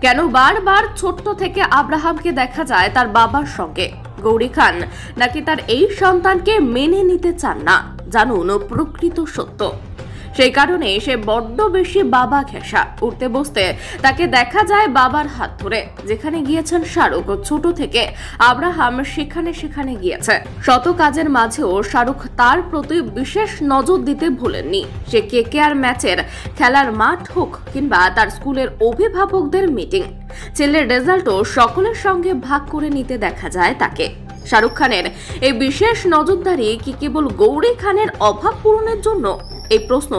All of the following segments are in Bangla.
কেন বারবার ছোট্ট থেকে আব্রাহামকে দেখা যায় তার বাবার সঙ্গে? গৌরী খান নাকি তার এই সন্তানকে মেনে নিতে চান না? জানুন প্রকৃত সত্য। সেই কারণে সে বড্ড বেশি বাবা ঘেঁষা। উঠতে বসতে তাকে দেখা যায় বাবার হাত ধরে। যেখানে গিয়েছেন শাহরুখ, ছোট থেকে আব্রাহাম সেখানে সেখানে গিয়েছে। শত কাজের মাঝেও শাহরুখ তার প্রতি বিশেষ নজর দিতে ভুলেননি। সে কেকেআর ম্যাচের খেলার মাঠ হোক কিংবা তার স্কুলের অভিভাবকদের মিটিং, ছেলের রেজাল্টও সকলের সঙ্গে ভাগ করে নিতে দেখা যায় তাকে। শাহরুখ খানের এই বিশেষ নজরদারি কি কেবল গৌরী খানের অভাব পূরণের জন্য? এই প্রশ্ন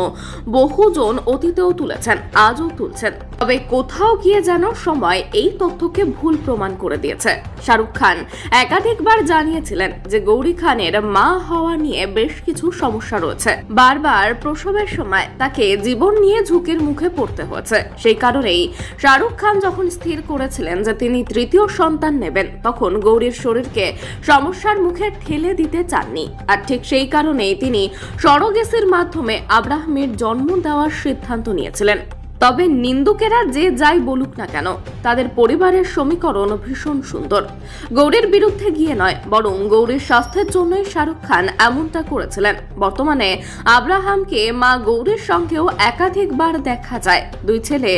বহুজন অতীতেও তুলেছেন, আজও তুলছেন। তবে কোথাও গিয়ে যেন সময় এই তথ্যকে ভুল প্রমাণ করে দিয়েছে। শাহরুখ খান একাধিকবার জানিয়েছিলেন যে গৌরী খানের মা হওয়া নিয়ে বেশ কিছু সমস্যা রয়েছে। বারবার প্রসবের সময় তাকে জীবন নিয়ে ঝুঁকির মুখে পড়তে হয়েছে। সেই কারণেই শাহরুখ খান যখন স্থির করেছিলেন যে তিনি তৃতীয় সন্তান নেবেন, তখন গৌরীর শরীরকে সমস্যার মুখে ঠেলে দিতে চাননি। আর ঠিক সেই কারণেই তিনি সরোগেসির মাধ্যমে আব্রাহামের জন্ম দেওয়ার সিদ্ধান্ত নিয়েছিলেন। তবে নিন্দুকেরা যে যাই বলুক না কেন, তাদের পরিবারের সমীকরণ ভীষণ সুন্দর। গৌরীর বিরুদ্ধে গিয়ে নয়, বরং গৌরীর স্বাস্থ্যের জন্যই শাহরুখ খান এমনটা করেছিলেন। বর্তমানে আব্রাহামকে মা গৌরীর সঙ্গেও একাধিকবার দেখা যায়। দুই ছেলে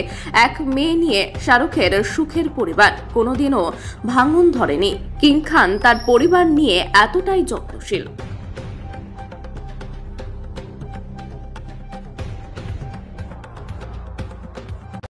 এক মেয়ে নিয়ে শাহরুখের সুখের পরিবার কোনোদিনও ভাঙন ধরেনি। কিং খান তার পরিবার নিয়ে এতটাই যত্নশীল।